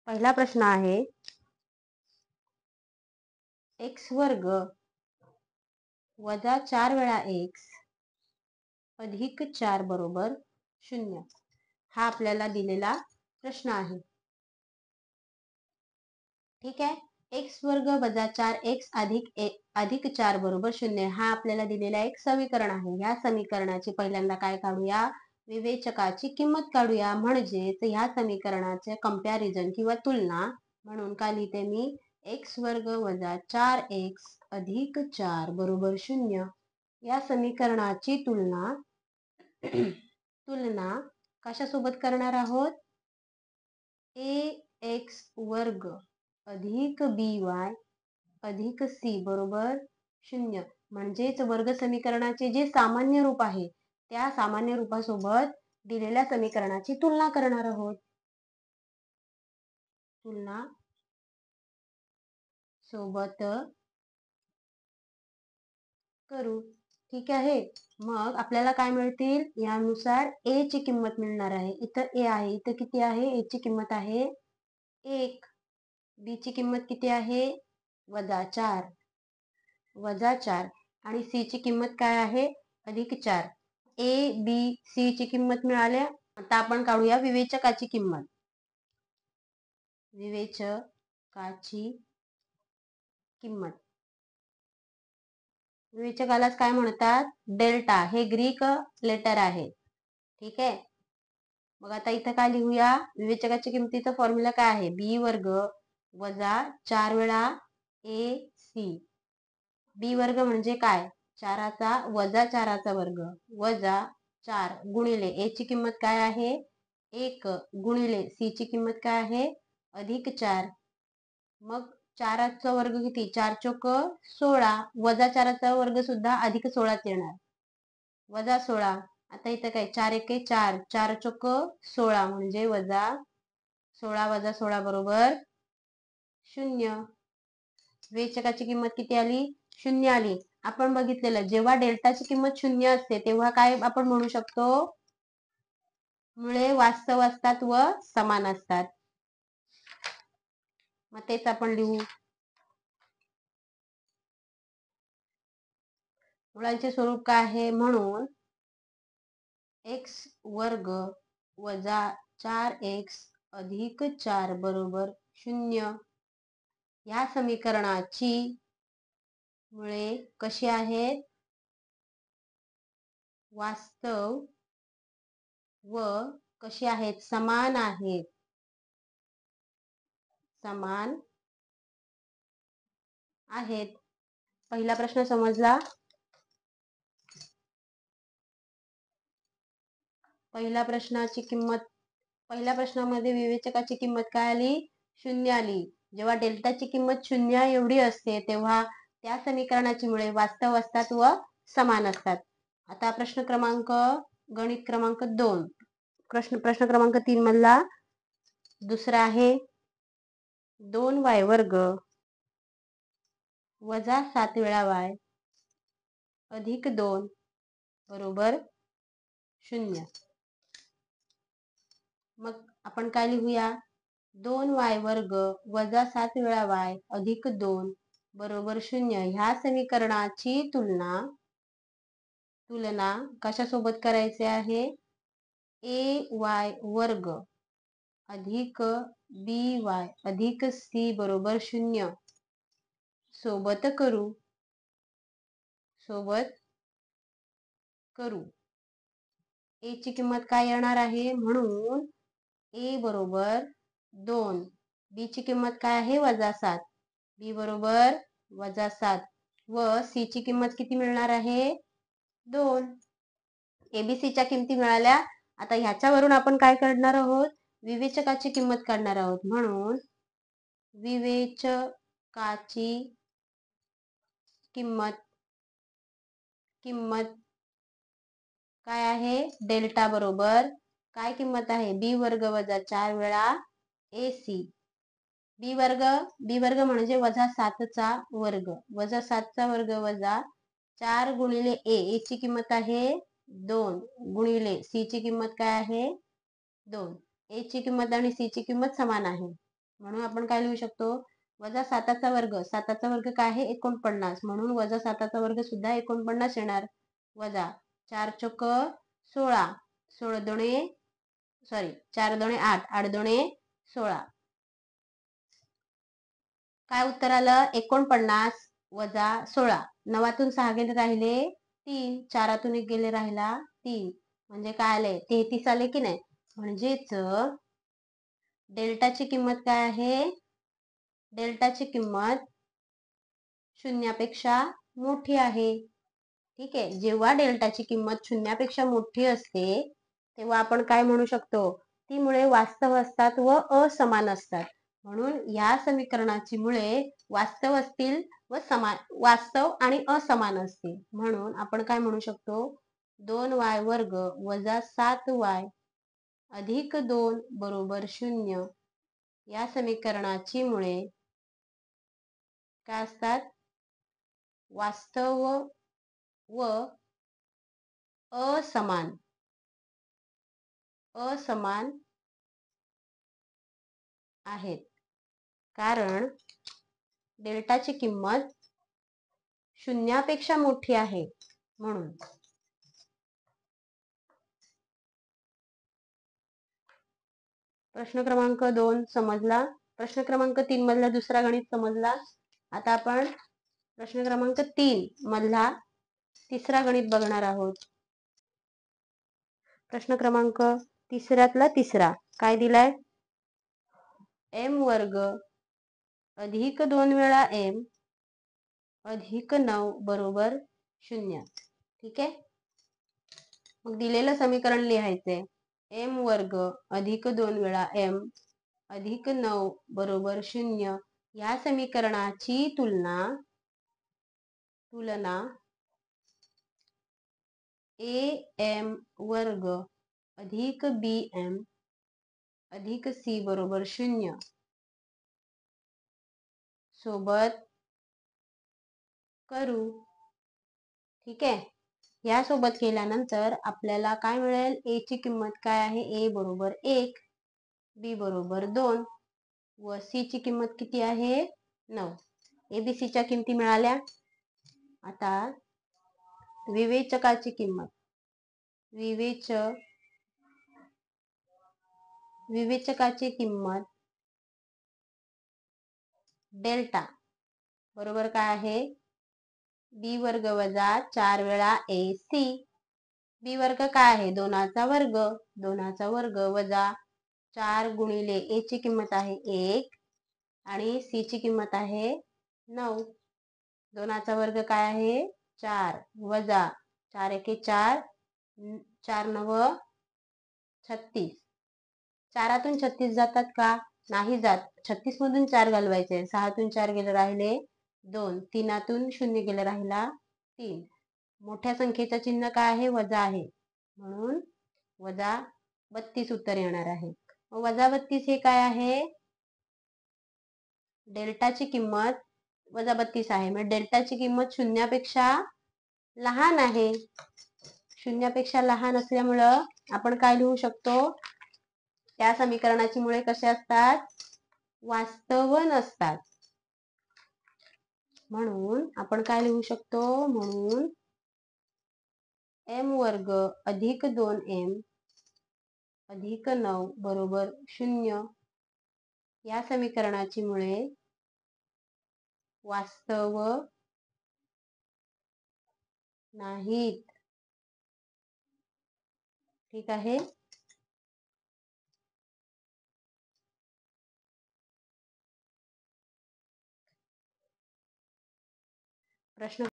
पहिला प्रश्न आहे x वर्ग वजा 4 वेळा x अधिक 4 बरोबर 0 हा आपल्याला दिलेला प्रश्न आहे। ठीक आहे, x वर्ग वजा 4x अधिक 4 बरोबर 0 हा आपल्याला दिलेला एक समीकरण आहे। या समीकरणाची पहिल्यांदा काय काढूया, विवेचकाची किंमत काढूया। म्हणजेच ह्या समीकरणाचे कंपॅरिझन किंवा तुलना म्हणून काय लिहिते मी, x वर्ग वजा 4x अधिक 4 बरोबर 0 या समीकरणाची तुलना कशासोबत करणार आहोत, ax वर्ग अधिक by अधिक c बरोबर 0 म्हणजेच वर्ग समीकरणाचे जे सामान्य रूप आहे त्या सामान्य रूपासोबत दिलेल्या समीकरणाची तुलना करणार आहोत। तुलना सोबत करू। ठीक आहे, मग आपल्याला काय मिळतील, यानुसार a ची किंमत मिळणार आहे। इथं a आहे, इथं किती आहे, a ची किंमत आहे 1, b ची किंमत किती आहे वजा 4 आणि c ची किंमत काय आहे अधिक 4। a b c ची किंमत मिळाल्या। आता आपण काढूया विवेचकाची किंमत। विवेचकालाच काय म्हणतात, डेल्टा, हे ग्रीक लेटर आहे। ठीक आहे, मग आता इथं काय लिहूया, विवेचकाच्या किमतीचा फॉर्म्युला काय आहे, b वर्ग वजा 4 वेळा ac। b वर्ग म्हणजे काय, 4चा वजा 4चा वर्ग वजा 4 गुणिले a ची किंमत काय आहे 1 गुणिले c ची किंमत काय आहे अधिक 4। मग 4चा वर्ग किती, 4 चोक 16 वजा 4चा वर्ग सुद्धा अधिक 16च येणार वजा 16। आता इथं काय 4 एके 4, 4 चोक 16 म्हणजे वजा 16 वजा 16 बरोबर 0। विवेचकाची किंमत किती आली, 0 आली। आपण बघितलेलं जेव्हा डेल्टाची किंमत 0 असते तेव्हा काय आपण म्हणू शकतो, मुळे वास्तव असतात व समान असतात। मग तेच आपण लिहू, मुळांचे स्वरूप काय आहे, म्हणून x वर्ग वजा 4x अधिक 4 बरोबर 0 या समीकरणाची मुळे कशी आहेत, वास्तव व कशी आहेत, समान आहेत, समान आहेत। पहिला प्रश्न समजला। पहिल्या प्रश्नामध्ये विवेचकाची किंमत काय आली, 0 आली। जेव्हा डेल्टाची किंमत 0 एवढी असते तेव्हा त्या समीकरणाची मुळे वास्तव असतात व समान असतात। आता गणित क्रमांक 2, प्रश्न क्रमांक 3 मधला दुसरा आहे 2y वर्ग वजा 7 वेळा y अधिक 2 बरोबर 0। मग आपण काय लिहूया, 2y वर्ग वजा 7 वेळा y अधिक 2 बरोबर 0 ह्या समीकरणाची तुलना कशासोबत करायचे आहे, ay वर्ग अधिक by अधिक c बरोबर 0 सोबत करू। a ची किंमत काय येणार आहे, म्हणून a बरोबर 2, b ची किंमत काय आहे वजा 7, b बरोबर वजा 7 व c ची किंमत किती मिळणार आहे 2। abc च्या किमती मिळाल्या। आता ह्याच्यावरून आपण काय करणार आहोत, विवेचकाची किंमत काढणार आहोत। म्हणून विवेचकाची किंमत काय आहे, डेल्टा बरोबर काय किंमत आहे, b वर्ग वजा 4 वेळा ac। b वर्ग म्हणजे वजा 7चा वर्ग वजा 7चा वर्ग वजा 4 गुणिले a ची किंमत आहे 2 गुणिले c ची किंमत काय आहे 2। a ची किंमत आणि c ची किंमत समान आहे। म्हणून आपण काय लिहू शकतो, वजा 7चा वर्ग, 7चा वर्ग काय आहे 49, म्हणून वजा 7चा वर्ग सुद्धा 49 येणार. वजा 4 चोक 16, 4 दोणे 8, 8 दोणे 16. काय उत्तर आलं, 49 वजा 16. 9तून 6 गेले राहिले 3, 4तून 1 गेले राहिला 3, म्हणजे काय आले 33 आले की नाही. म्हणजेच डेल्टाची किंमत काय आहे, डेल्टाची किंमत शून्यापेक्षा मोठी आहे. ठीक आहे, जेव्हा डेल्टाची किंमत शून्यापेक्षा मोठी असते तेव्हा आपण काय म्हणू शकतो, ती मुळे वास्तव असतात व असमान असतात. म्हणून या समीकरणाची मुळे वास्तव असतील व वास्तव आणि असमान असतील. म्हणून आपण काय म्हणू शकतो, 2y वर्ग वजा 7y अधिक 2 बरोबर 0 या समीकरणाची मुळे काय असतात, वास्तव व असमान आहेत. कारण डेल्टाची किंमत शून्यापेक्षा मोठी आहे म्हणून. प्रश्न क्रमांक 2 समजला. प्रश्न क्रमांक 3 मधला दुसरा गणित समजला. आता आपण प्रश्न क्रमांक 3 मधला तिसरा गणित बघणार आहोत. प्रश्न क्रमांक तिसऱ्यातला तिसरा काय दिलाय, m वर्ग अधिक 2 वेळा m अधिक 9 बरोबर 0. ठीक आहे, मग दिलेलं समीकरण लिहायचंय, m वर्ग अधिक 2 वेळा m अधिक 9 बरोबर 0 या समीकरणाची तुलना am वर्ग अधिक bm अधिक c बरोबर 0 सोबत करू. ठीक आहे, या सोबत केल्यानंतर आपल्याला काय मिळेल, a ची किंमत काय आहे, a बरोबर 1, b बरोबर 2 व c ची किंमत किती आहे 9. abc च्या किमती मिळाल्या. आता विवेचकाची किंमत, विवेचकाची किंमत डेल्टा बरोबर काय आहे, b वर्ग वजा 4 वेळा ac. b वर्ग काय आहे 2चा वर्ग, 2चा वर्ग वजा 4 गुणिले a ची किंमत आहे 1 आणि c ची किंमत आहे 9. 2चा वर्ग काय आहे 4 वजा 4 एके 4, 4 9 36. 4तून 36 जातात का, नाही जात. 36 मधून 4 घालवायचे, 6तून 4 गेले राहिले 2, 3तून 0 गेले राहिला 3. मोठ्या संख्येचं चिन्ह काय आहे, वजा आहे, म्हणून वजा 32 उत्तर येणार आहे. वजा 32 हे काय आहे, डेल्टाची किंमत वजा 32 आहे, म्हणजे डेल्टाची किंमत शून्यापेक्षा लहान आहे. शून्यापेक्षा लहान असल्यामुळं आपण काय लिहू शकतो, त्या समीकरणाची मुळे कसे असतात, वास्तव नसतात. म्हणून आपण काय लिहू शकतो, म्हणून m वर्ग अधिक 2m अधिक 9 बरोबर 0 या समीकरणाची मुळे वास्तव नाहीत. ठीक आहे, प्रश्न